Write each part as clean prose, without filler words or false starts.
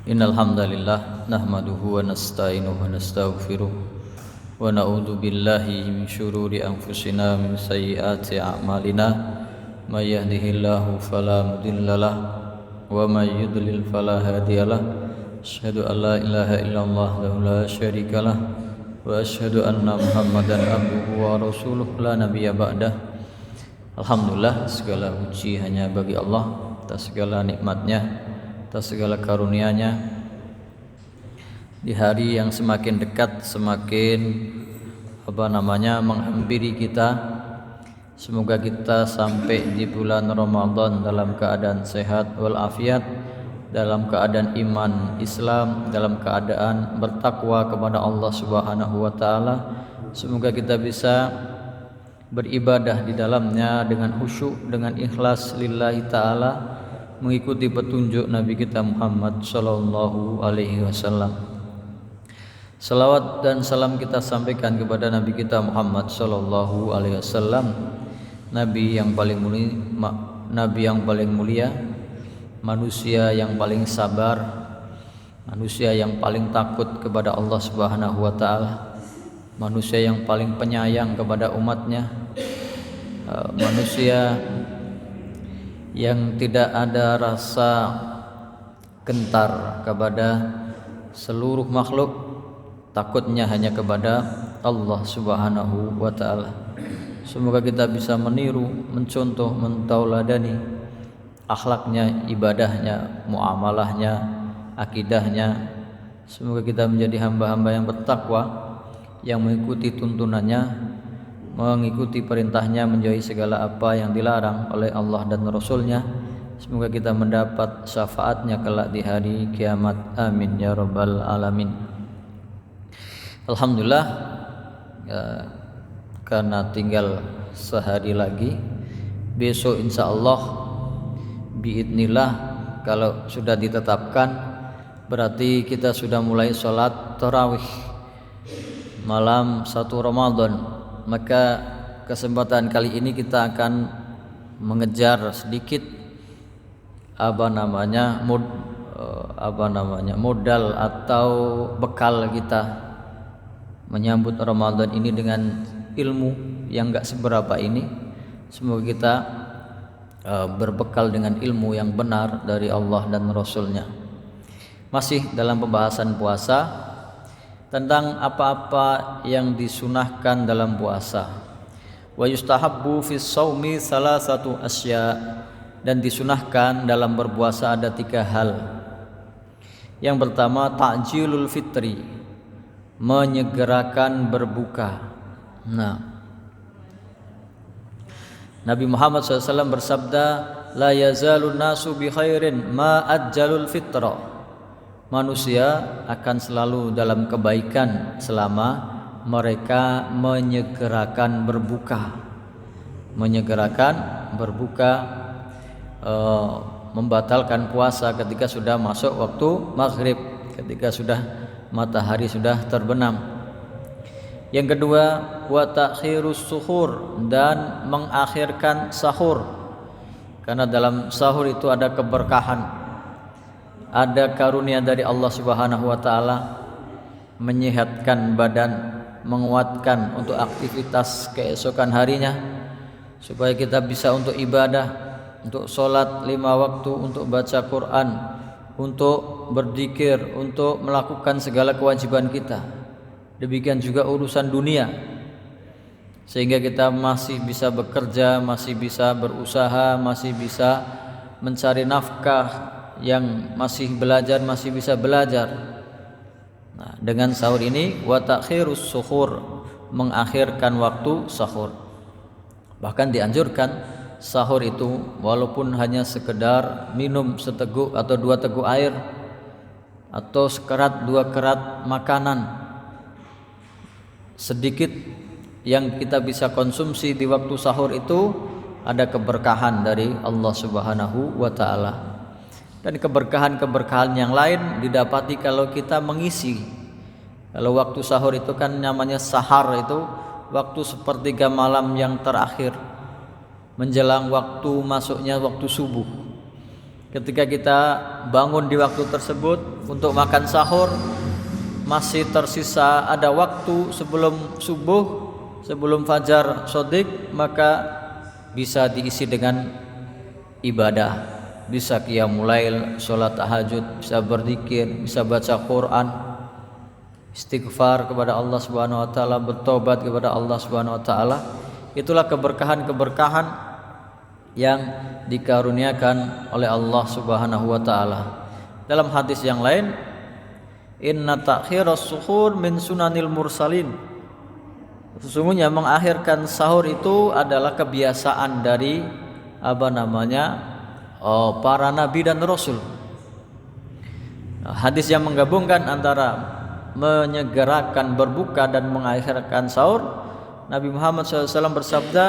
Innal hamdalillah nahmaduhu wa nasta'inuhu wa nastaghfiruh wa na'udzu billahi min syururi anfusina min sayyiati a'malina may yahdihillahu fala mudhillalah wa may yudlil fala hadiyalah asyhadu an la ilaha illallah wa la syarikalah wa asyhadu anna muhammadan abduhu wa rasuluh la nabiyya ba'dah. Alhamdulillah, segala puji hanya bagi Allah atas segala nikmatnya, atas segala karunia-Nya. Di hari yang semakin dekat, semakin menghampiri kita. Semoga kita sampai di bulan Ramadan dalam keadaan sehat walafiat, dalam keadaan iman Islam, dalam keadaan bertakwa kepada Allah Subhanahu wa taala. Semoga kita bisa beribadah di dalamnya dengan khusyuk, dengan ikhlas lillahi taala, mengikuti petunjuk Nabi kita Muhammad sallallahu alaihi wasallam. Salawat dan salam kita sampaikan kepada Nabi kita Muhammad sallallahu alaihi wasallam, Nabi yang paling mulia, manusia yang paling sabar, manusia yang paling takut kepada Allah Subhanahu wa taala, manusia yang paling penyayang kepada umatnya, manusia yang tidak ada rasa gentar kepada seluruh makhluk, takutnya hanya kepada Allah Subhanahu wa taala. Semoga kita bisa meniru, mencontoh, mentauladani akhlaknya, ibadahnya, muamalahnya, akidahnya. Semoga kita menjadi hamba-hamba yang bertakwa, yang mengikuti tuntunannya, mengikuti perintahnya, menjauhi segala apa yang dilarang oleh Allah dan Rasulnya. Semoga kita mendapat syafaatnya kelak di hari kiamat. Amin ya rabbal alamin. Alhamdulillah, karena tinggal sehari lagi, besok insya Allah biidnillah, kalau sudah ditetapkan, berarti kita sudah mulai sholat tarawih malam 1 Ramadan. Maka kesempatan kali ini kita akan mengejar sedikit modal atau bekal kita menyambut Ramadan ini dengan ilmu yang enggak seberapa ini. Semoga kita berbekal dengan ilmu yang benar dari Allah dan Rasulnya. Masih dalam pembahasan puasa, tentang apa-apa yang disunahkan dalam puasa. Wa yustahabbu fis shaumi salasatu asya, dan disunahkan dalam berpuasa ada 3 hal. Yang pertama, ta'jilul fitri, menyegerakan berbuka. Nabi Muhammad SAW bersabda, la yazalun nasu bi khairin ma ajjalul fitra. Manusia akan selalu dalam kebaikan selama mereka menyegerakan berbuka. Menyegerakan berbuka, membatalkan puasa ketika sudah masuk waktu maghrib, ketika sudah matahari sudah terbenam. Yang kedua, wa ta'khirus suhur, dan mengakhirkan sahur. Karena dalam sahur itu ada keberkahan, ada karunia dari Allah Subhanahu wa taala, menyehatkan badan, menguatkan untuk aktivitas keesokan harinya, supaya kita bisa untuk ibadah, untuk sholat 5 waktu, untuk baca Quran, untuk berzikir, untuk melakukan segala kewajiban kita. Demikian juga urusan dunia, sehingga kita masih bisa bekerja, masih bisa berusaha, masih bisa mencari nafkah, yang masih belajar masih bisa belajar. Dengan sahur ini, wa ta'khirus suhur, mengakhirkan waktu sahur. Bahkan dianjurkan sahur itu walaupun hanya sekedar minum seteguk atau 2 teguk air, atau sekerat 2 kerat makanan, sedikit yang kita bisa konsumsi di waktu sahur itu ada keberkahan dari Allah Subhanahu wa taala. Dan keberkahan-keberkahan yang lain didapati kalau kita mengisi. Kalau waktu sahur itu kan namanya sahar, itu waktu sepertiga malam yang terakhir menjelang waktu masuknya waktu subuh. ketika kita bangun di waktu tersebut untuk makan sahur, masih tersisa ada waktu sebelum subuh, sebelum fajar shodiq, maka bisa diisi dengan ibadah, bisa qiyamul lail, sholat tahajud, bisa berzikir, bisa baca Quran, istighfar kepada Allah Subhanahu wa taala, bertobat kepada Allah Subhanahu wa taala. Itulah keberkahan-keberkahan yang dikaruniakan oleh Allah Subhanahu wa taala. Dalam hadis yang lain, inna ta'khiras suhur min sunanil mursalin. Sesungguhnya mengakhirkan sahur itu adalah kebiasaan dari para nabi dan rasul. Hadis yang menggabungkan antara menyegerakan berbuka dan mengakhirkan sahur, Nabi Muhammad SAW bersabda,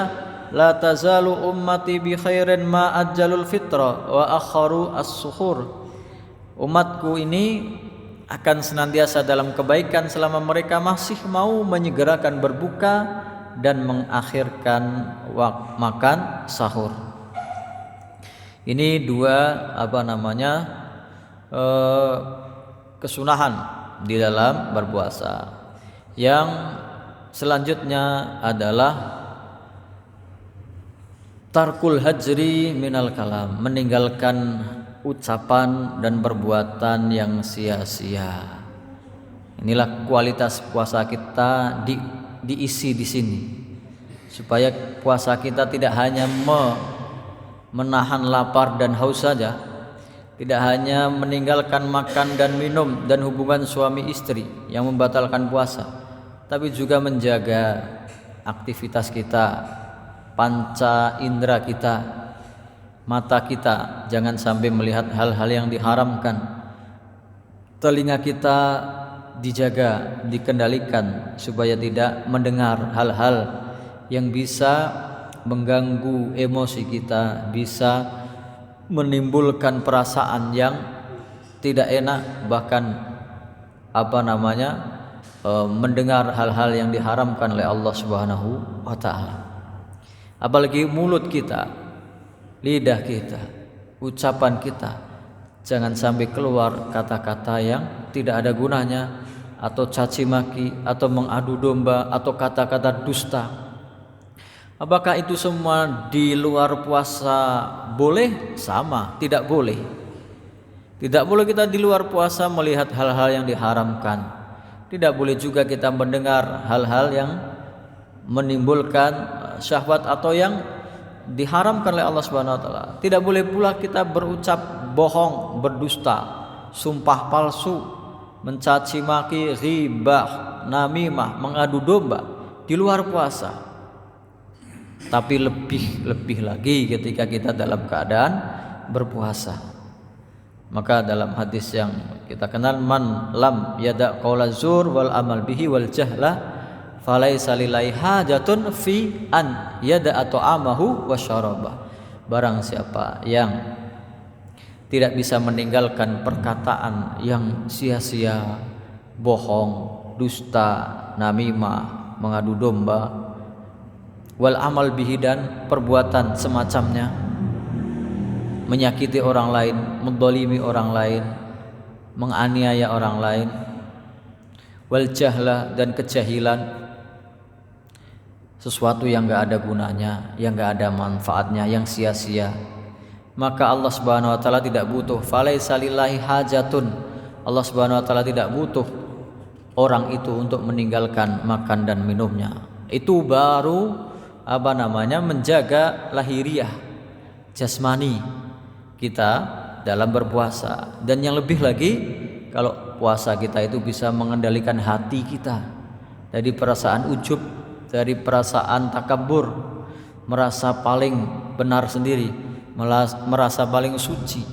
la tazalu ummati bi khairin ma ajjalul fitra wa akharu as-suhur. Umatku ini akan senantiasa dalam kebaikan selama mereka masih mau menyegerakan berbuka dan mengakhirkan makan sahur. Ini dua kesunahan di dalam berpuasa. Yang selanjutnya adalah tarkul hajri minal kalam, meninggalkan ucapan dan perbuatan yang sia-sia. Inilah kualitas puasa kita diisi di sini, supaya puasa kita tidak hanya menahan lapar dan haus saja, tidak hanya meninggalkan makan dan minum dan hubungan suami istri yang membatalkan puasa, tapi juga menjaga aktivitas kita, panca indera kita, mata kita jangan sampai melihat hal-hal yang diharamkan, telinga kita dijaga, dikendalikan supaya tidak mendengar hal-hal yang bisa mengganggu emosi kita, bisa menimbulkan perasaan yang tidak enak, bahkan mendengar hal-hal yang diharamkan oleh Allah Subhanahu wa taala. Apalagi mulut kita, lidah kita, ucapan kita, jangan sampai keluar kata-kata yang tidak ada gunanya, atau caci maki, atau mengadu domba, atau kata-kata dusta. Apakah itu semua di luar puasa boleh? Sama, tidak boleh. Tidak boleh kita di luar puasa melihat hal-hal yang diharamkan. Tidak boleh juga kita mendengar hal-hal yang menimbulkan syahwat atau yang diharamkan oleh Allah Subhanahu wa taala. Tidak boleh pula kita berucap bohong, berdusta, sumpah palsu, mencaci maki, ghibah, namimah, mengadu domba di luar puasa. Tapi lebih lagi ketika kita dalam keadaan berpuasa. Maka dalam hadis yang kita kenal, man lam yada qaula zur wal amal bihi wal jahla falaisa lillahi hajatun fi an yada ta'amahu wa syarabah. Barang siapa yang tidak bisa meninggalkan perkataan yang sia-sia, bohong, dusta, namimah, mengadu domba, wal amal bihi, dan perbuatan semacamnya, menyakiti orang lain, mendolimi orang lain, menganiaya orang lain, wal jahla, dan kejahilan, sesuatu yang gak ada gunanya, yang gak ada manfaatnya, yang sia-sia, maka Allah Subhanahu wa taala tidak butuh. Falaisa lillahi hajatun, Allah Subhanahu wa taala tidak butuh orang itu untuk meninggalkan makan dan minumnya. Itu baru menjaga lahiriah, jasmani kita dalam berpuasa. Dan yang lebih lagi, kalau puasa kita itu bisa mengendalikan hati kita dari perasaan ujub, dari perasaan takabur, merasa paling benar sendiri, merasa paling suci,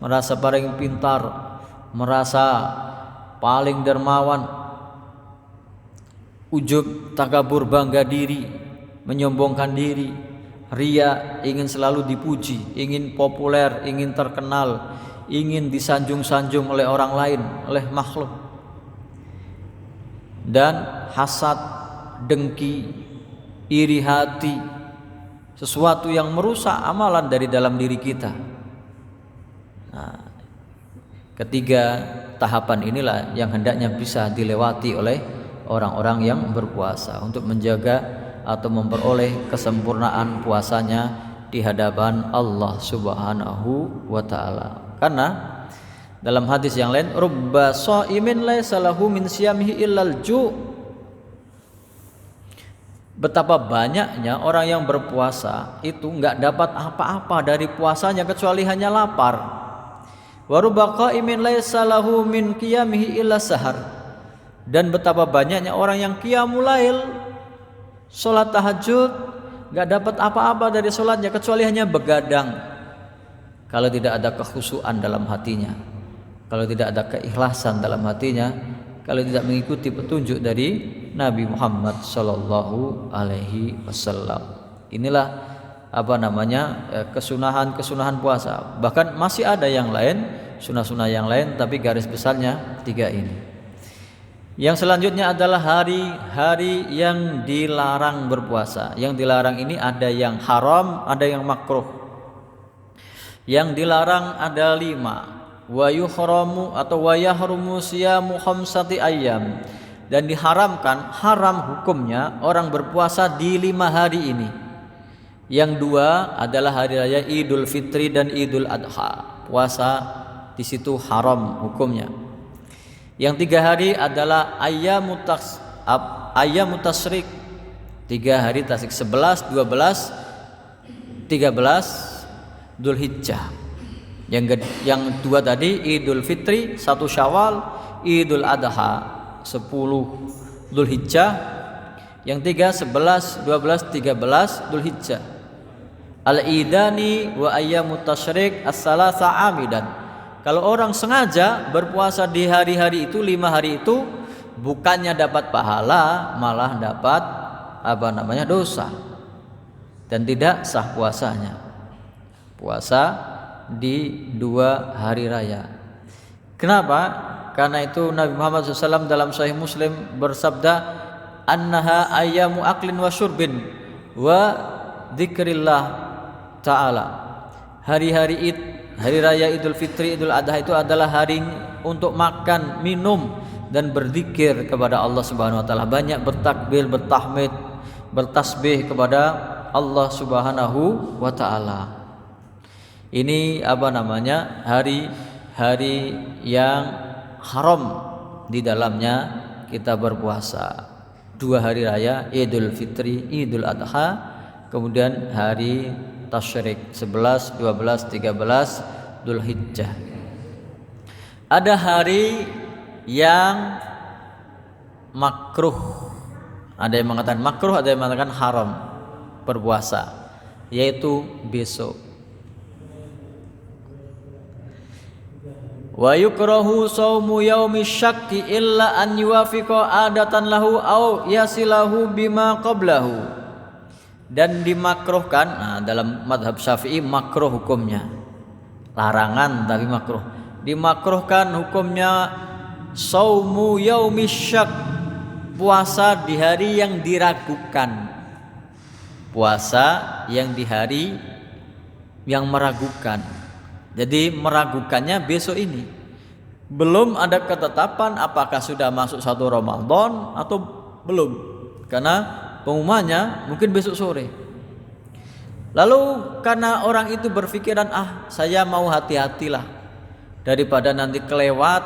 merasa paling pintar, merasa paling dermawan, ujub, takabur, bangga diri, menyombongkan diri, ria, ingin selalu dipuji, ingin populer, ingin terkenal, ingin disanjung-sanjung oleh orang lain, oleh makhluk, dan hasad, dengki, iri hati, sesuatu yang merusak amalan dari dalam diri kita. Nah, ketiga tahapan inilah yang hendaknya bisa dilewati oleh orang-orang yang berpuasa untuk menjaga atau memperoleh kesempurnaan puasanya di hadapan Allah Subhanahu wa taala. Karena dalam hadis yang lain, rubba shaimin laisa lahu min siyamihi illal ju'. Betapa banyaknya orang yang berpuasa itu enggak dapat apa-apa dari puasanya kecuali hanya lapar. Wa rubba qaimin laisa lahu min qiyamihi illa sahar. Dan betapa banyaknya orang yang qiyamul lail, salat tahajud, enggak dapat apa-apa dari salatnya kecuali hanya begadang. Kalau tidak ada kekhusyuan dalam hatinya, kalau tidak ada keikhlasan dalam hatinya, kalau tidak mengikuti petunjuk dari Nabi Muhammad sallallahu alaihi wasallam. Inilah kesunahan-kesunahan puasa. Bahkan masih ada yang lain, sunah-sunah yang lain, tapi garis besarnya 3 ini. Yang selanjutnya adalah hari-hari yang dilarang berpuasa. Yang dilarang ini ada yang haram, ada yang makruh. Yang dilarang ada 5. Wa yuhramu atau wa yahrumu siyamu khamsati ayyam. Dan diharamkan, haram hukumnya orang berpuasa di 5 hari ini. Yang 2 adalah hari raya Idul Fitri dan Idul Adha. Puasa di situ haram hukumnya. Yang 3 hari adalah ayyamut tasyrik. 3 hari tasyrik 11, 12, 13 Dzulhijjah. Yang 2 tadi Idul Fitri 1 Syawal, Idul Adha 10 Dzulhijjah. Yang 3 11, 12, 13 Dzulhijjah. Al-idani wa ayyamut tasyrik as-salasa amidan. Kalau orang sengaja berpuasa di hari-hari itu, 5 hari itu, bukannya dapat pahala, malah dapat dosa dan tidak sah puasanya. Puasa di 2 hari raya. Kenapa? Karena itu Nabi Muhammad SAW dalam Sahih Muslim bersabda, annaha ayyamu aklin wa syurbin wa dzikrillah ta'ala. Hari-hari hari raya Idul Fitri, Idul Adha itu adalah hari untuk makan, minum dan berzikir kepada Allah Subhanahu wa taala. Banyak bertakbir, bertahmid, bertasbih kepada Allah Subhanahu wa taala. Ini hari-hari yang haram di dalamnya kita berpuasa. 2 hari raya Idul Fitri, Idul Adha, kemudian hari tasyrik 11, 12, 13 Dzulhijjah. Ada hari yang makruh. Ada yang mengatakan makruh, ada yang mengatakan haram berpuasa, yaitu besok. Wa yukrahu shaumu yaumi syakki illa an yuwafiqa adatan lahu au yasilahu bima qablahu. Dan dimakruhkan, dalam madhab Syafi'i makruh hukumnya, larangan tapi makruh. Dimakruhkan hukumnya shaumu yaumi syak, puasa di hari yang diragukan. Puasa yang di hari yang meragukan. Jadi meragukannya besok ini. Belum ada ketetapan apakah sudah masuk 1 Ramadan atau belum. Karena pengumumannya mungkin besok sore. Lalu karena orang itu berpikiran, saya mau hati-hatilah, daripada nanti kelewat,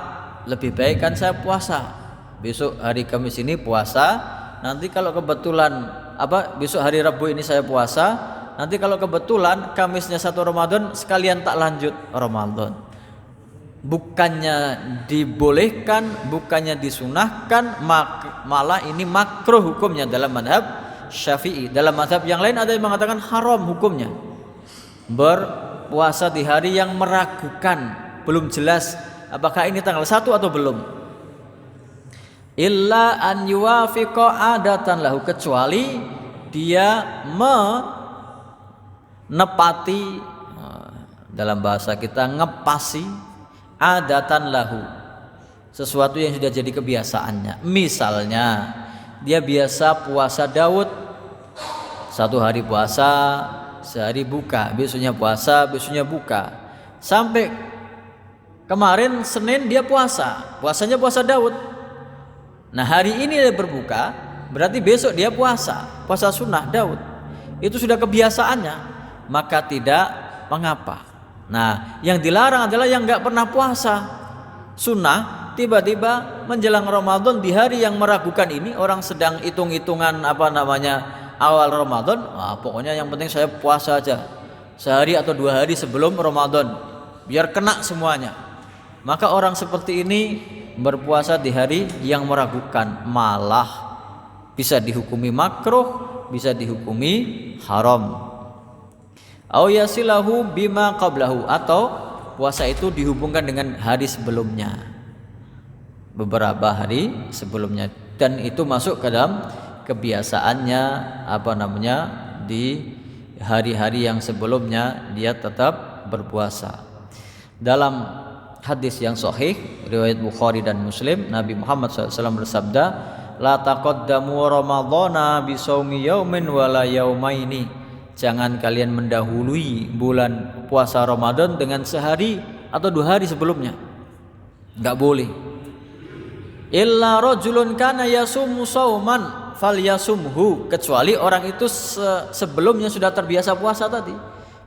lebih baik kan saya puasa. Besok hari Kamis ini puasa, nanti kalau kebetulan besok hari Rabu ini saya puasa, nanti kalau kebetulan Kamisnya 1 Ramadan, sekalian tak lanjut Ramadan. Bukannya dibolehkan, bukannya disunahkan, malah ini makruh hukumnya dalam madhab Syafi'i. Dalam madhab yang lain ada yang mengatakan haram hukumnya berpuasa di hari yang meragukan, belum jelas apakah ini tanggal 1 atau belum. Illa an yuwafiqa adatan lahu, kecuali dia nepati, dalam bahasa kita ngepasi, adatan lahu, sesuatu yang sudah jadi kebiasaannya. Misalnya dia biasa puasa Daud, 1 hari puasa, sehari buka, besoknya puasa, besoknya buka, sampai Kemarin Senin dia puasanya puasa Daud. Nah hari ini dia berbuka, berarti besok dia puasa sunnah Daud. Itu sudah kebiasaannya, maka tidak mengapa. Nah yang dilarang adalah yang nggak pernah puasa sunnah, tiba-tiba menjelang Ramadan di hari yang meragukan ini, orang sedang hitung-hitungan awal Ramadan, pokoknya yang penting saya puasa aja sehari atau 2 hari sebelum Ramadan biar kena semuanya. Maka orang seperti ini berpuasa di hari yang meragukan, malah bisa dihukumi makruh, bisa dihukumi haram. Au yasilahu bima qablahu, atau puasa itu dihubungkan dengan hari sebelumnya, beberapa hari sebelumnya, dan itu masuk ke dalam kebiasaannya di hari-hari yang sebelumnya dia tetap berpuasa. Dalam hadis yang sahih riwayat Bukhari dan Muslim, Nabi Muhammad SAW bersabda, la taqaddamu ramadhana bisaumi yaumin wala yaumaini, jangan kalian mendahului bulan puasa Ramadan dengan sehari atau 2 hari sebelumnya, enggak boleh. Illa rajulun kana yasumu sauman falyasumhu, kecuali orang itu sebelumnya sudah terbiasa puasa tadi,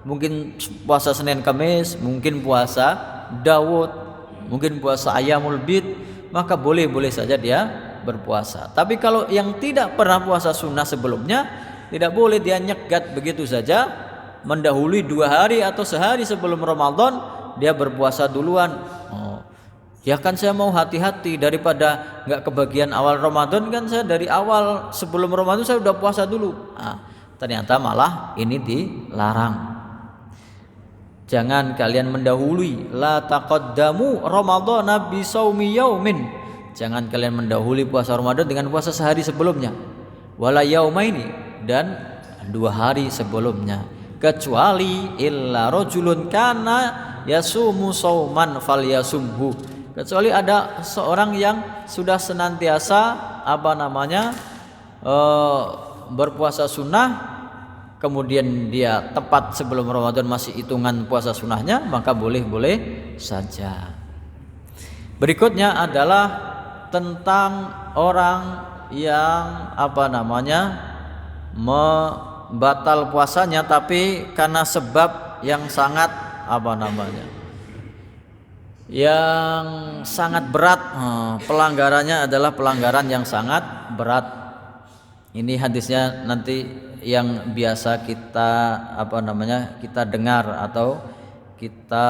mungkin puasa Senin Kamis, mungkin puasa Daud, mungkin puasa Ayyamul Bid, maka boleh saja dia berpuasa. Tapi kalau yang tidak pernah puasa sunnah sebelumnya, tidak boleh dia nyegat begitu saja, mendahului 2 hari atau sehari sebelum Ramadan dia berpuasa duluan. Ya kan saya mau hati-hati, daripada nggak kebagian awal Ramadan, kan saya dari awal sebelum Ramadan saya udah puasa dulu. Ternyata malah ini dilarang. Jangan kalian mendahului, la taqaddamu ramadhana bisaumi yaumin, jangan kalian mendahului puasa Ramadan dengan puasa sehari sebelumnya, wala yaumaini, dan 2 hari sebelumnya, kecuali illa rajulun kana yasumu sauman falyasumhu, kecuali ada seorang yang sudah senantiasa berpuasa sunnah, kemudian dia tepat sebelum Ramadan masih hitungan puasa sunnahnya, maka boleh saja. Berikutnya adalah tentang orang yang membatal puasanya tapi karena sebab yang sangat yang sangat berat. Pelanggarannya adalah pelanggaran yang sangat berat. Ini hadisnya nanti yang biasa kita kita dengar atau kita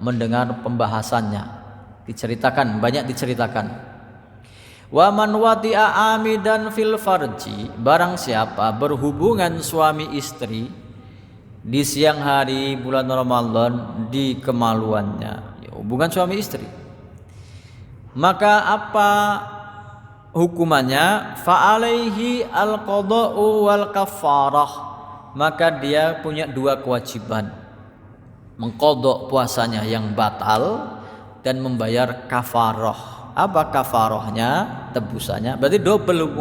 mendengar pembahasannya, banyak diceritakan. Wa man wati'a amidan fil farji, barang siapa berhubungan suami istri di siang hari bulan Ramadan di kemaluannya, hubungan suami istri, maka apa hukumannya? Fa'alaihi al-qada'u wal kafarah, maka dia punya 2 kewajiban, mengqadha puasanya yang batal dan membayar kafarah. Apa kafarahnya? Tebusannya, berarti double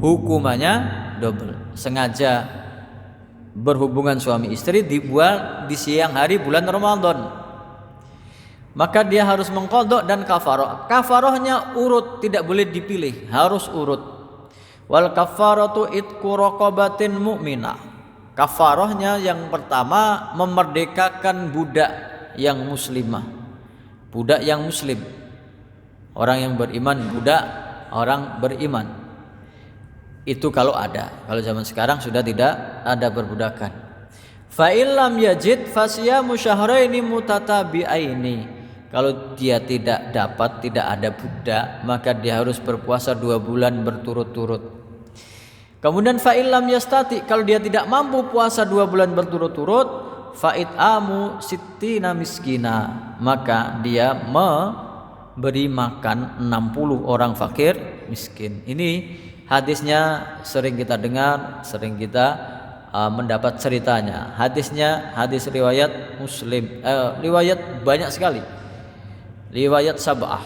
hukumannya double. Sengaja berhubungan suami istri dibuat di siang hari bulan Ramadan, maka dia harus mengqadha dan kafarah. Kafarahnya urut, tidak boleh dipilih, harus urut. Wal kafaratu itqu raqabatin mu'minah, kafarahnya yang pertama memerdekakan budak yang muslimah, budak yang muslim, orang yang beriman, budak orang beriman. Itu kalau ada. Kalau zaman sekarang sudah tidak ada perbudakan. Fa illam yajid fasiyamu syahraini mutatabi'aini, kalau dia tidak ada budak, maka dia harus berpuasa 2 bulan berturut-turut. Kemudian fa illam yastati, kalau dia tidak mampu puasa 2 bulan berturut-turut, fa it'amu sittina miskina, maka dia memberi makan 60 orang fakir miskin. Ini hadisnya sering kita dengar, sering kita mendapat ceritanya. Hadisnya hadis riwayat Muslim, riwayat banyak sekali, riwayat sab'ah,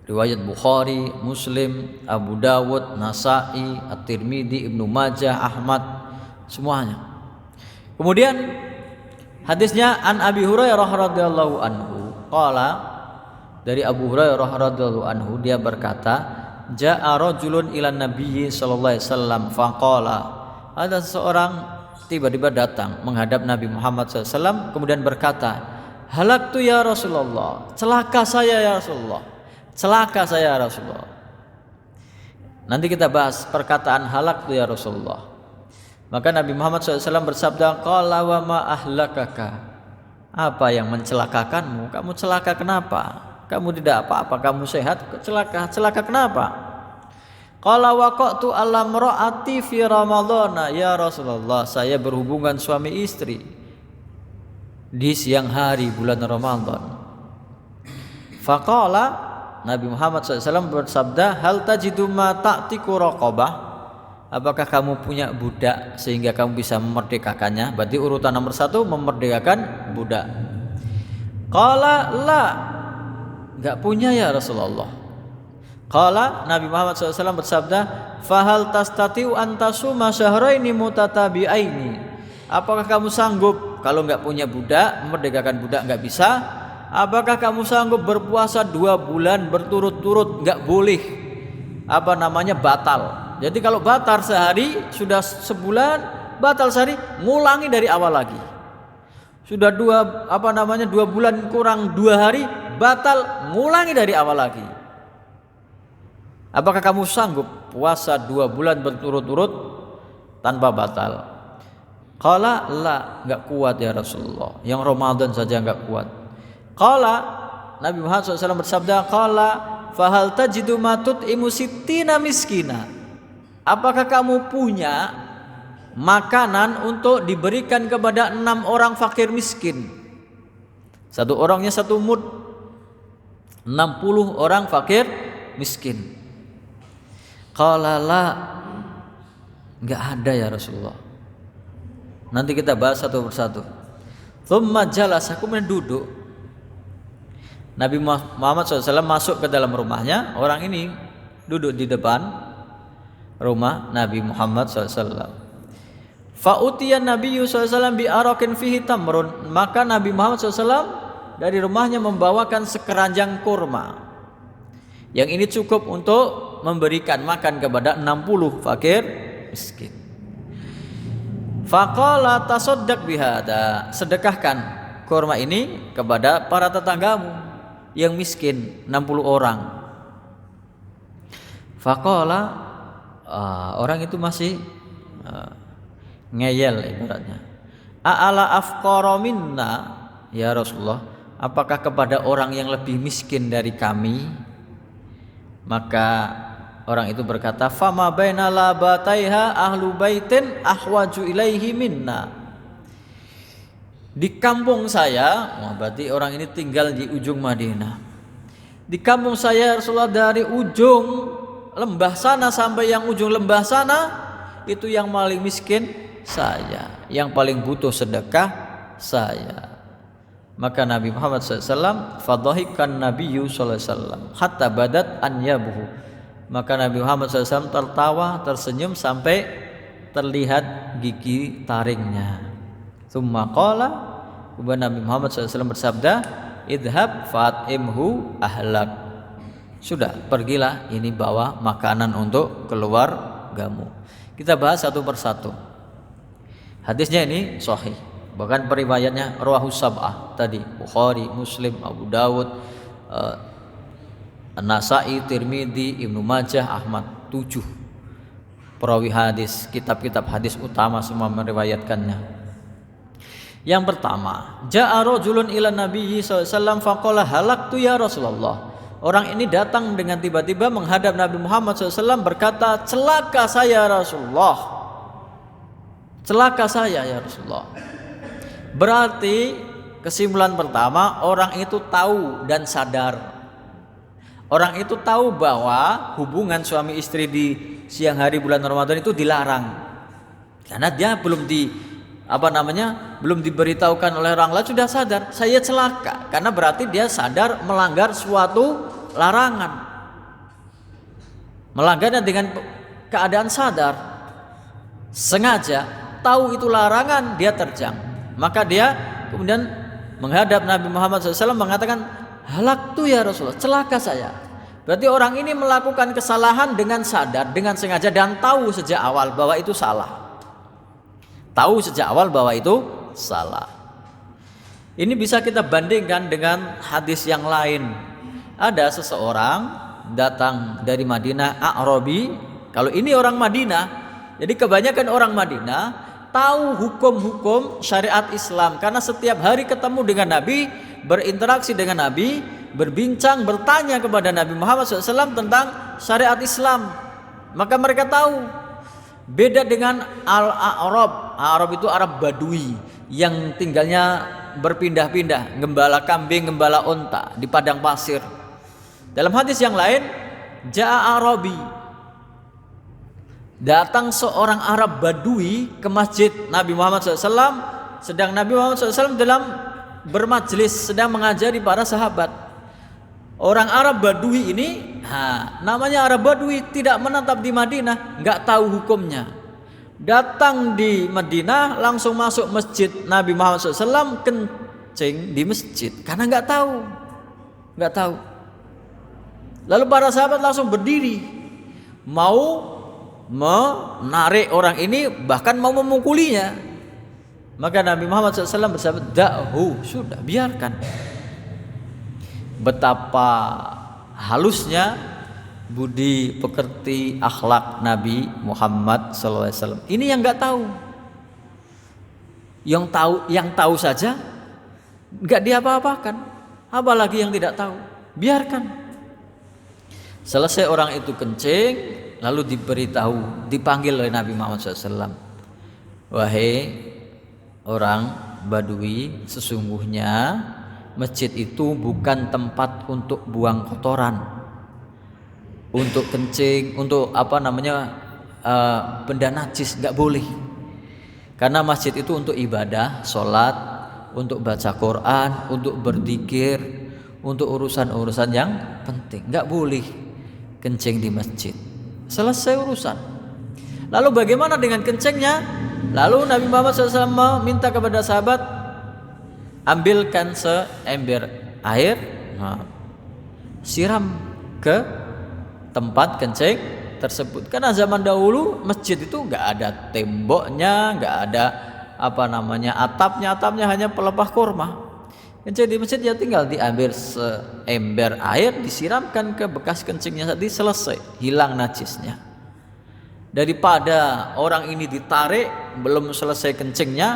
riwayat Bukhari, Muslim, Abu Dawud, Nasa'i, At-Tirmidzi, Ibnu Majah, Ahmad, semuanya. Kemudian hadisnya an Abi Hurairah radhiyallahu anhu qala, dari Abu Hurairah radhiyallahu anhu dia berkata, ja'a rajulun ila nabiyyi sallallahu alaihi wasallam faqala, ada seseorang tiba-tiba datang menghadap Nabi Muhammad SAW kemudian berkata, halaktu ya Rasulullah, celaka saya ya Rasulullah, celaka saya ya Rasulullah. Nanti kita bahas perkataan halaktu ya Rasulullah. Maka Nabi Muhammad SAW bersabda, qala wa ma ahlakaka, apa yang mencelakakanmu? Kamu celaka kenapa? Kamu tidak apa-apa, kamu sehat, celaka kenapa? Qala waqatu ala mraati fi ramadhana, ya Rasulullah, saya berhubungan suami istri di siang hari bulan Ramadan. Faqala, Nabi Muhammad SAW bersabda, hal tajidu ma ta'tiku raqabah, apakah kamu punya budak sehingga kamu bisa memerdekakannya? Berarti urutan nomor 1 memerdekakan budak. Qala la, enggak punya ya Rasulullah. Qala, Nabi Muhammad SAW bersabda, fahal tastati'u an tasuma syahraini mutatabi'aini, apakah kamu sanggup, kalau enggak punya budak, memerdekakan budak enggak bisa, apakah kamu sanggup berpuasa 2 bulan berturut-turut? Enggak boleh, batal. Jadi kalau batal sehari, sudah sebulan, batal sehari, ngulangi dari awal lagi. Sudah 2 bulan kurang 2 hari, batal, ngulangi dari awal lagi. Apakah kamu sanggup puasa 2 bulan berturut-turut tanpa batal? Qala la, enggak kuat ya Rasulullah, yang Ramadan saja enggak kuat. Qala, Nabi Muhammad SAW bersabda, qala fahal tajidu ma tut'imu sittina miskina, apakah kamu punya makanan untuk diberikan kepada 6 orang fakir miskin? 1 orangnya 1 mud, 60 orang fakir miskin. Qala la, enggak ada ya Rasulullah. Nanti kita bahas satu persatu. Thumma jalasa, kemudian duduk. Nabi Muhammad SAW masuk ke dalam rumahnya. Orang ini duduk di depan rumah Nabi Muhammad SAW. Fa'utiyan Nabi SAW bi arakin fihi tamrun, maka Nabi Muhammad SAW dari rumahnya membawakan sekeranjang kurma. Yang ini cukup untuk memberikan makan kepada 60 fakir miskin. Faqala tasaddaq bihada, sedekahkan kurma ini kepada para tetanggamu yang miskin 60 orang. Faqala, orang itu masih ngeyel ibaratnya. A'ala afqara minna ya Rasulullah, apakah kepada orang yang lebih miskin dari kami? Maka orang itu berkata, fama baina labataiha ahlu baitin ahwaju ilaihi minna. Di kampung saya, berarti orang ini tinggal di ujung Madinah. Di kampung saya Rasulullah, dari ujung lembah sana sampai yang ujung lembah sana, itu yang paling miskin saya, yang paling butuh sedekah saya. Maka Nabi Muhammad SAW, fadhahikan Nabiyyu sallallahu alaihi wasallam hatta badat anyabuhu, maka Nabi Muhammad SAW tertawa, tersenyum sampai terlihat gigi taringnya. Tsumma qala, kemudian Nabi Muhammad SAW bersabda, idhab fat'imhu ahlak, sudah pergilah, ini bawa makanan untuk keluargamu. Kita bahas satu persatu. Hadisnya ini sahih, bahkan periwayatnya rawahus sab'ah tadi, Bukhari, Muslim, Abu Dawud, An-Nasa'i, Tirmidzi, Ibnu Majah, Ahmad. 7 perawi hadis, kitab-kitab hadis utama semua meriwayatkannya. Yang pertama, ja'a rajulun ila nabiyyi sallallahu alaihi wasallam faqala halaktu ya Rasulullah. Orang ini datang dengan tiba-tiba menghadap Nabi Muhammad SAW berkata, celaka saya Rasulullah, celaka saya ya Rasulullah. Berarti kesimpulan pertama, orang itu tahu dan sadar. Orang itu tahu bahwa hubungan suami istri di siang hari bulan Ramadan itu dilarang. Karena dia belum diberitahukan oleh orang lain, sudah sadar saya celaka. Karena berarti dia sadar melanggar suatu larangan. Melanggarnya dengan keadaan sadar, sengaja. tahu itu larangan, dia terjang. Maka dia kemudian menghadap Nabi Muhammad SAW mengatakan, halaktu ya Rasulullah, celaka saya. Berarti orang ini melakukan kesalahan dengan sadar, dengan sengaja, dan tahu sejak awal bahwa itu salah. Tahu sejak awal bahwa itu salah. Ini bisa kita bandingkan dengan hadis yang lain. Ada seseorang datang dari Madinah, A'rabi. Kalau ini orang Madinah, jadi kebanyakan orang Madinah tahu hukum-hukum syariat Islam karena setiap hari ketemu dengan Nabi, berinteraksi dengan Nabi, berbincang, bertanya kepada Nabi Muhammad SAW tentang syariat Islam. Maka mereka tahu. Beda dengan Al-A'rab. A'rab itu Arab Badui yang tinggalnya berpindah-pindah, gembala kambing, gembala unta di padang pasir. Dalam hadis yang lain, Ja'a Arabi, datang seorang Arab Badui ke masjid Nabi Muhammad SAW, sedang Nabi Muhammad SAW dalam bermajlis, sedang mengajari para sahabat. Orang Arab Badui ini, namanya Arab Badui, tidak menetap di Madinah, nggak tahu hukumnya. Datang di Madinah, langsung masuk masjid Nabi Muhammad SAW, kencing di masjid karena nggak tahu. Lalu para sahabat langsung berdiri, mau menarik orang ini, bahkan mau memukulinya. Maka Nabi Muhammad SAW bersabda, da'hu, sudah, biarkan. Betapa halusnya budi pekerti akhlak Nabi Muhammad SAW. Ini yang nggak tahu. Yang tahu saja nggak diapa-apakan, apalagi yang tidak tahu, biarkan. Selesai orang itu kencing, lalu diberitahu, dipanggil oleh Nabi Muhammad SAW, wahai orang Badui, sesungguhnya masjid itu bukan tempat untuk buang kotoran, untuk kencing, untuk benda najis, nggak boleh. Karena masjid itu untuk ibadah, sholat, untuk baca Quran, untuk berzikir, untuk urusan-urusan yang penting. Nggak boleh kencing di masjid. Selesai urusan. Lalu bagaimana dengan kencingnya? Lalu Nabi Muhammad SAW meminta kepada sahabat, ambilkan seember air, siram ke tempat kencing tersebut. Karena zaman dahulu masjid itu nggak ada temboknya, nggak ada atapnya hanya pelepah kurma. Kencing di masjid ya tinggal diambil seember air, disiramkan ke bekas kencingnya tadi, selesai, hilang najisnya. Daripada orang ini ditarik belum selesai kencingnya,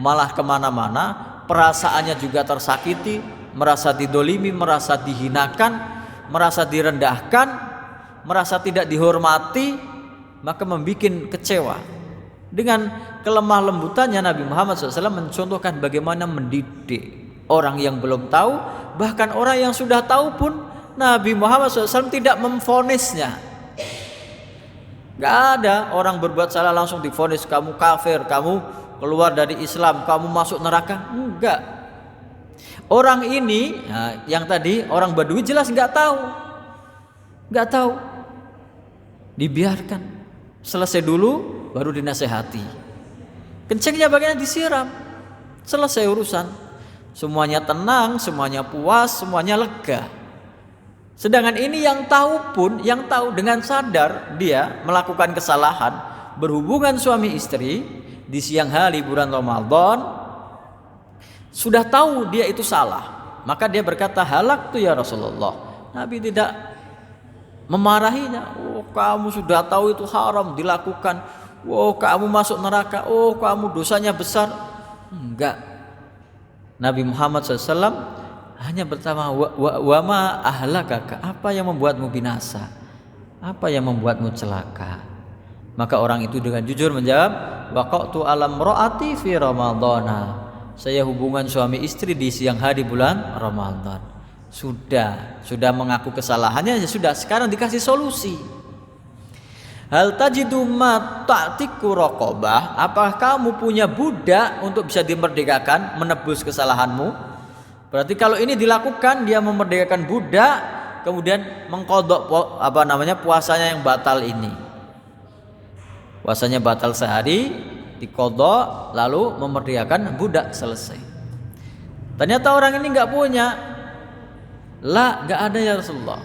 malah kemana-mana, perasaannya juga tersakiti, merasa didolimi, merasa dihinakan, merasa direndahkan, merasa tidak dihormati, maka membuat kecewa. Dengan kelemah lembutannya Nabi Muhammad SAW mencontohkan bagaimana mendidik orang yang belum tahu, bahkan orang yang sudah tahu pun Nabi Muhammad SAW tidak memvonisnya. Gak ada orang berbuat salah langsung divonis kamu kafir, kamu keluar dari Islam, kamu masuk neraka. Enggak. Orang ini, yang tadi orang Badui jelas nggak tahu, dibiarkan. Selesai dulu, baru dinasehati. Kencingnya bagaimana disiram, selesai urusan. Semuanya tenang, semuanya puas, semuanya lega. Sedangkan ini yang tahu dengan sadar dia melakukan kesalahan, berhubungan suami istri di siang hari bulan Ramadan, sudah tahu dia itu salah, maka dia berkata, halaktu ya Rasulullah. Nabi tidak memarahinya, oh kamu sudah tahu itu haram dilakukan, oh kamu masuk neraka, oh kamu dosanya besar. Enggak. Nabi Muhammad SAW hanya bertanya, wa ma ahlakaka, apa yang membuatmu binasa, apa yang membuatmu celaka. Maka orang itu dengan jujur menjawab, waqa'tu alam ro'ati fi ramadhana, saya hubungan suami istri di siang hari bulan Ramadan. Sudah mengaku kesalahannya, ya sudah, sekarang dikasih solusi. Hal tajidu ma ta'tiku raqabah, apakah kamu punya budak untuk bisa dimerdekakan, menebus kesalahanmu? Berarti kalau ini dilakukan, dia memerdekakan budak, kemudian mengqadha puasanya yang batal ini. Puasanya batal sehari, diqadha lalu memerdekakan budak, selesai. Ternyata orang ini enggak punya. Enggak ada ya Rasulullah.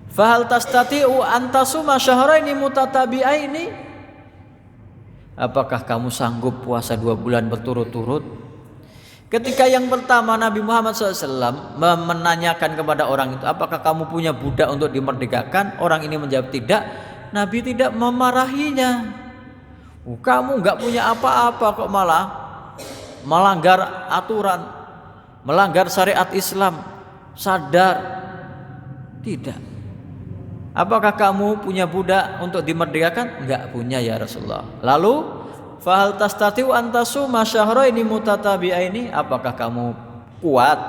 Fahal tastati'u antasuma syahraini mutatabi'aini? Apakah kamu sanggup puasa 2 bulan berturut-turut? Ketika yang pertama Nabi Muhammad SAW menanyakan kepada orang itu, apakah kamu punya budak untuk dimerdekakan? Orang ini menjawab tidak. Nabi tidak memarahinya. Kamu enggak punya apa-apa kok malah melanggar aturan, melanggar syariat Islam. Sadar? Tidak. Apakah kamu punya budak untuk dimerdekakan? Enggak punya ya Rasulullah. Lalu fahal tastati'u antasuma syahraini mutatabi'aini? Apakah kamu kuat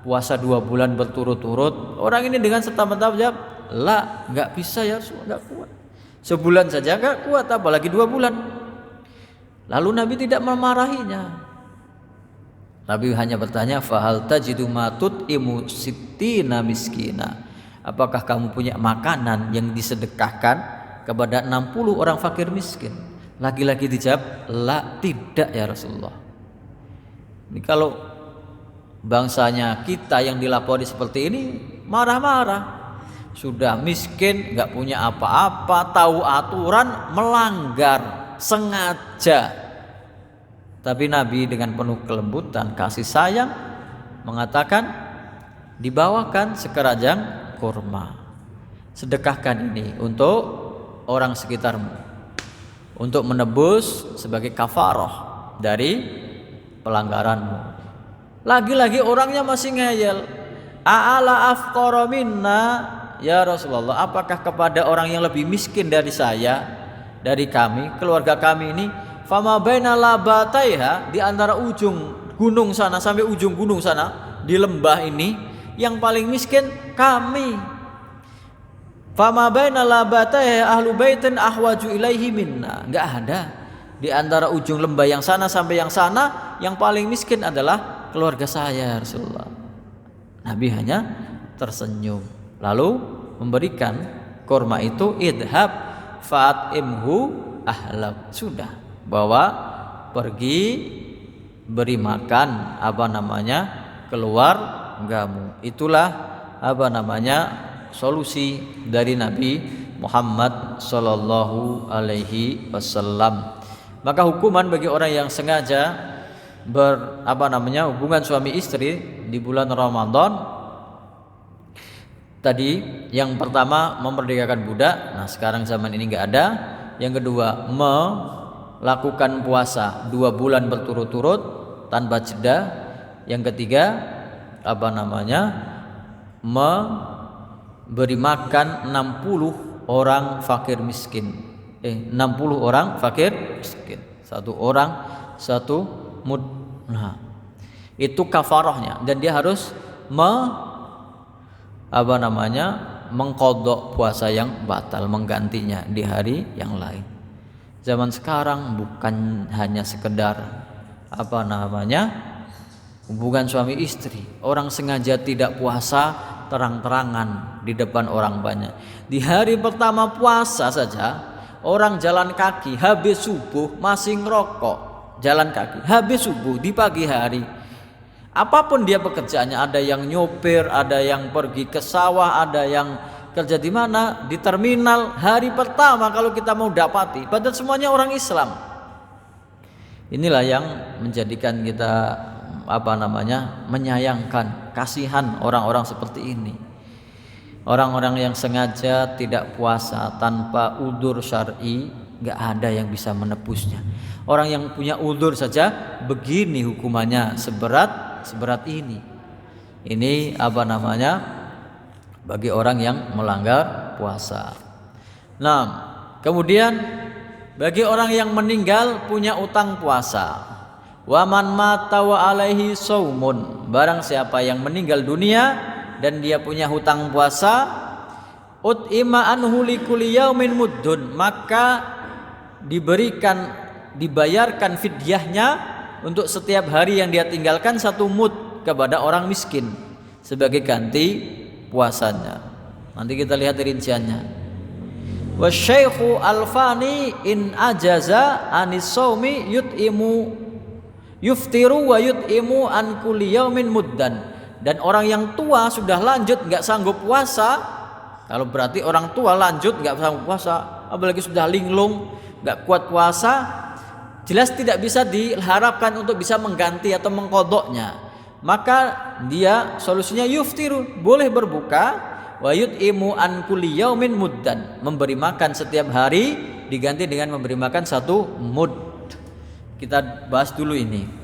puasa 2 bulan berturut-turut? Orang ini dengan serta-merta jawab, enggak bisa ya Rasulullah, enggak kuat. Sebulan saja enggak kuat, apalagi 2 bulan. Lalu Nabi tidak memarahinya. Nabi hanya bertanya, fahal tajidu ma tut'imu sittina miskina? Apakah kamu punya makanan yang disedekahkan kepada 60 orang fakir miskin? Lagi-lagi dijawab, tidak ya Rasulullah. Ini kalau bangsanya kita yang dilapori seperti ini, marah-marah. Sudah miskin, nggak punya apa-apa, tahu aturan, melanggar sengaja. Tapi Nabi dengan penuh kelembutan, kasih sayang mengatakan, dibawakan sekeranjang kurma. Sedekahkan ini untuk orang sekitarmu, untuk menebus sebagai kafarah dari pelanggaranmu. Lagi-lagi orangnya masih ngeyel. A'ala afqara minna ya Rasulullah, apakah kepada orang yang lebih miskin dari saya, dari kami, keluarga kami ini, fama baina labataiha, di antara ujung gunung sana sampai ujung gunung sana di lembah ini, yang paling miskin kami. Fama baina labataiha ahlu baitin ahwaju ilaihi minna. Enggak ada di antara ujung lembah yang sana sampai yang sana, yang paling miskin adalah keluarga saya Rasulullah. Nabi hanya tersenyum lalu memberikan kurma itu, idhab fa'imhu ahlak. Sudah, bawa pergi, beri makan keluargamu. Itulah solusi dari Nabi Muhammad sallallahu alaihi wasallam. Maka hukuman bagi orang yang sengaja hubungan suami istri di bulan Ramadan tadi, yang pertama memerdekakan budak. Nah, sekarang zaman ini enggak ada. Yang kedua, melakukan puasa 2 bulan berturut-turut tanpa jeda. Yang ketiga, memberi makan 60 orang fakir miskin. 60 orang fakir miskin. 1 orang 1 mud. Nah, itu kafarahnya, dan dia harus mengqadha puasa yang batal, menggantinya di hari yang lain. Zaman sekarang bukan hanya sekedar hubungan suami istri. Orang sengaja tidak puasa terang-terangan di depan orang banyak. Di hari pertama puasa saja, orang jalan kaki habis subuh masih ngerokok, jalan kaki habis subuh di pagi hari. Apapun dia pekerjaannya, ada yang nyopir, ada yang pergi ke sawah, ada yang kerja di mana, di terminal. Hari pertama kalau kita mau dapati, padahal semuanya orang Islam. Inilah yang menjadikan kita menyayangkan, kasihan orang-orang seperti ini. Orang-orang yang sengaja tidak puasa tanpa udzur syar'i, enggak ada yang bisa menebusnya. Orang yang punya udzur saja begini hukumannya, seberat ini. Ini bagi orang yang melanggar puasa. Nah, kemudian bagi orang yang meninggal punya utang puasa. Wa man mata wa alaihi saumun, barang siapa yang meninggal dunia dan dia punya hutang puasa, ut'ima anhu likulli yaumin muddun, maka dibayarkan fidyahnya untuk setiap hari yang dia tinggalkan 1 mud kepada orang miskin sebagai ganti puasanya. Nanti kita lihat rinciannya. Wasyaikhu alfani in ajaza anis saumi yuftiru wa yut'imu an kulli yaumin muddan. Dan orang yang tua sudah lanjut nggak sanggup puasa, kalau berarti orang tua lanjut nggak sanggup puasa, apalagi sudah linglung nggak kuat puasa, jelas tidak bisa diharapkan untuk bisa mengganti atau mengkodoknya. Maka dia solusinya yuftiru, boleh berbuka, wa yut'imu an kulli yaumin muddan, memberi makan setiap hari diganti dengan memberi makan 1 mud. Kita bahas dulu ini.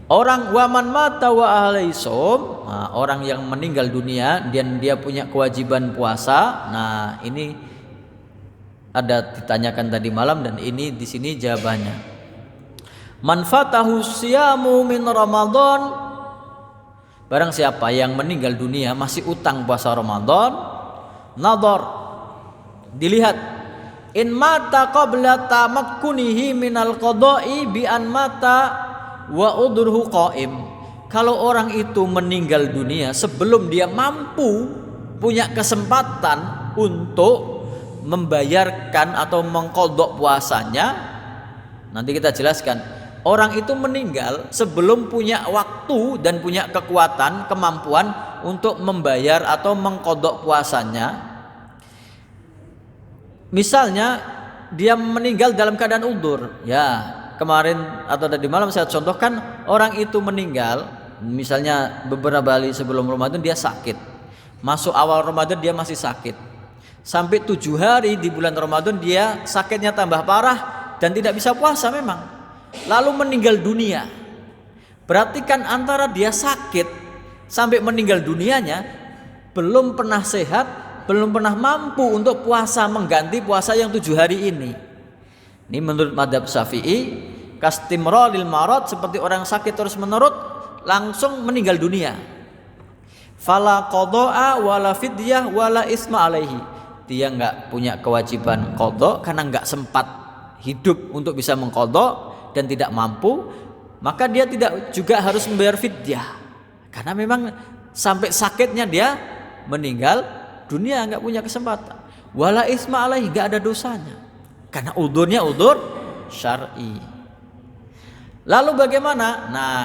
Orang waman mata wa alaihi shaum, orang yang meninggal dunia dan dia punya kewajiban puasa. Nah, ini ada ditanyakan tadi malam dan ini di sini jawabannya. Man fatahu siyamu min Ramadan, barang siapa yang meninggal dunia masih utang puasa Ramadan, nadhar, dilihat, in mata qabla tamakkunihi minal qada'i bi an mata wa udurhu qaim. Kalau orang itu meninggal dunia sebelum dia mampu punya kesempatan untuk membayarkan atau mengqadha puasanya, nanti kita jelaskan. Orang itu meninggal sebelum punya waktu dan punya kekuatan, kemampuan untuk membayar atau mengqadha puasanya. Misalnya dia meninggal dalam keadaan udzur, ya. Kemarin atau tadi malam saya contohkan, orang itu meninggal misalnya beberapa hari sebelum Ramadan dia sakit, masuk awal Ramadan dia masih sakit, sampai 7 hari di bulan Ramadan dia sakitnya tambah parah dan tidak bisa puasa memang, lalu meninggal dunia. Berarti kan antara dia sakit sampai meninggal dunianya belum pernah sehat, belum pernah mampu untuk puasa mengganti puasa yang 7 hari ini. Ini menurut madzhab Syafi'i, kastimraril marad, seperti orang sakit terus menerus langsung meninggal dunia. Fala qada'a wala fidyah wala isma alaihi. Dia enggak punya kewajiban qadha karena enggak sempat hidup untuk bisa mengqadha dan tidak mampu, maka dia tidak juga harus membayar fidyah. Karena memang sampai sakitnya dia meninggal dunia, enggak punya kesempatan. Wala isma alaihi, enggak ada dosanya. Karena udurnya udur syar'i. Lalu bagaimana? Nah,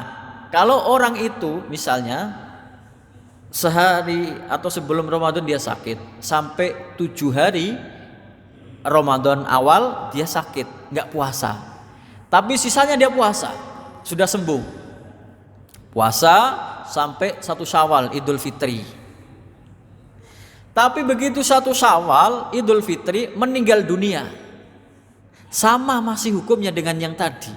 kalau orang itu misalnya sehari atau sebelum Ramadan dia sakit, sampai 7 hari Ramadan awal dia sakit, nggak puasa. Tapi sisanya dia puasa, sudah sembuh. Puasa sampai 1 Syawal Idul Fitri. Tapi begitu 1 Syawal Idul Fitri meninggal dunia, sama masih hukumnya dengan yang tadi.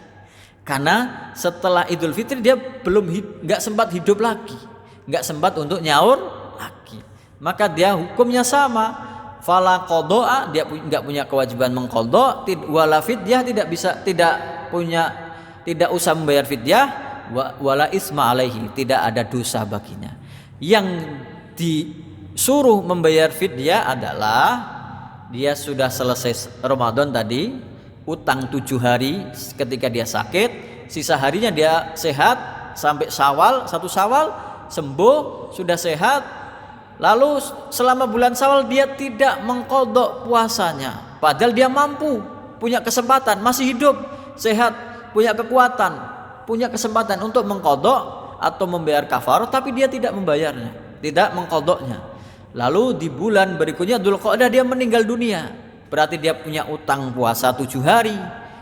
Karena setelah Idul Fitri dia nggak sempat hidup lagi, nggak sempat untuk nyaur lagi, maka dia hukumnya sama. Fala qada'a, dia nggak punya kewajiban mengqadha, wala fidyah, tidak usah membayar fidyah, wala isma alaihi, tidak ada dosa baginya. Yang disuruh membayar fidyah adalah dia sudah selesai Ramadan tadi, utang 7 hari ketika dia sakit, sisa harinya dia sehat sampai Syawal, 1 Syawal sembuh, sudah sehat. Lalu selama bulan Syawal dia tidak mengqadha puasanya, padahal dia mampu, punya kesempatan, masih hidup, sehat, punya kekuatan, punya kesempatan untuk mengqadha atau membayar kafarah, tapi dia tidak membayarnya, tidak mengqadhanya. Lalu di bulan berikutnya Dzulqa'dah dia meninggal dunia. Berarti dia punya utang puasa 7 hari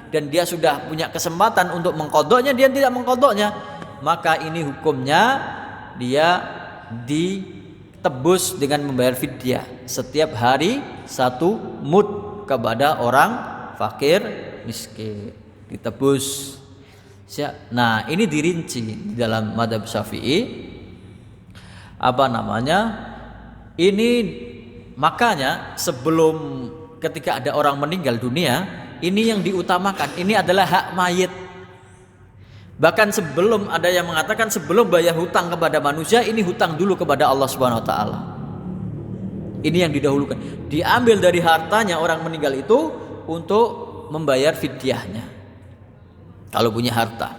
dan dia sudah punya kesempatan untuk mengqadhanya, dia tidak mengqadhanya, maka ini hukumnya dia ditebus dengan membayar fidyah setiap hari 1 mud kepada orang fakir miskin, ditebus. Nah, ini dirinci di dalam madzhab Syafi'i. Ini makanya sebelum ketika ada orang meninggal dunia, ini yang diutamakan, ini adalah hak mayit. Bahkan sebelum, ada yang mengatakan sebelum bayar hutang kepada manusia, ini hutang dulu kepada Allah Subhanahu wa taala. Ini yang didahulukan, diambil dari hartanya orang meninggal itu untuk membayar fidyahnya kalau punya harta.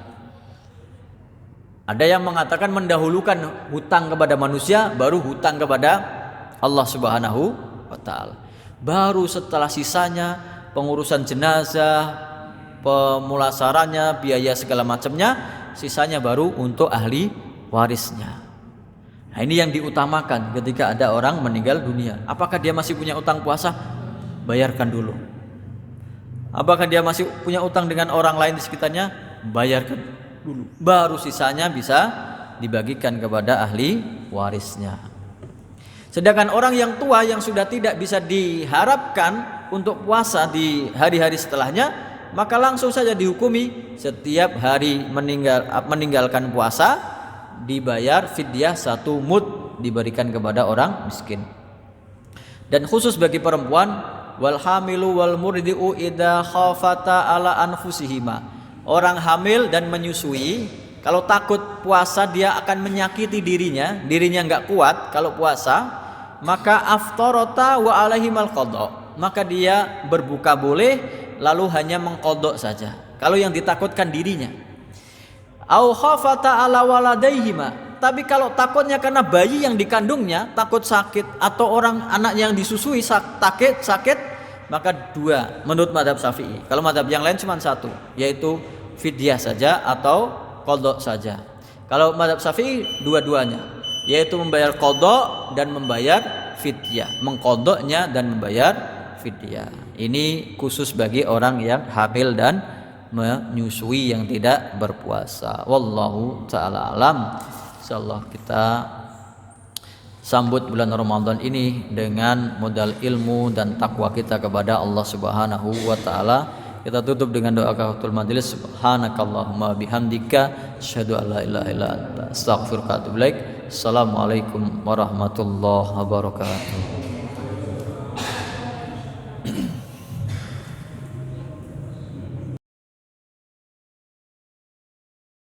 Ada yang mengatakan mendahulukan hutang kepada manusia baru hutang kepada Allah Subhanahu wa taala. Baru setelah sisanya pengurusan jenazah, pemulasarannya, biaya segala macamnya, sisanya baru untuk ahli warisnya. Nah, ini yang diutamakan ketika ada orang meninggal dunia. Apakah dia masih punya utang puasa? Bayarkan dulu. Apakah dia masih punya utang dengan orang lain di sekitarnya? Bayarkan dulu. Baru sisanya bisa dibagikan kepada ahli warisnya. Sedangkan orang yang tua yang sudah tidak bisa diharapkan untuk puasa di hari-hari setelahnya, maka langsung saja dihukumi setiap hari meninggalkan puasa dibayar fidyah 1 mud, diberikan kepada orang miskin. Dan khusus bagi perempuan, wal hamilu wal murdi'u idza khafata ala anfusihima. Orang hamil dan menyusui kalau takut puasa dia akan menyakiti dirinya enggak kuat kalau puasa, maka aftarata wa alaihimal qadha. Maka dia berbuka boleh, lalu hanya mengqadha saja. Kalau yang ditakutkan dirinya. Au khafata ala waladaihima. Tapi kalau takutnya karena bayi yang dikandungnya takut sakit, atau orang anak yang disusui sakit, maka 2 menurut mazhab Syafi'i. Kalau mazhab yang lain cuma 1, yaitu fidyah saja atau qadha saja. Kalau mazhab Syafi'i dua-duanya, yaitu membayar qadha dan membayar fidyah, mengqadhanya dan membayar fidyah. Ini khusus bagi orang yang hamil dan menyusui yang tidak berpuasa. Wallahu ta'ala alam. Insyaallah kita sambut bulan Ramadan ini dengan modal ilmu dan takwa kita kepada Allah Subhanahu wa taala. Kita tutup dengan doa kafatul majelis. Subhanakallahumma bihamdika asyhadu an la ilaha illa anta astaghfiruka wa atubu ilaik. Assalamualaikum warahmatullahi wabarakatuh.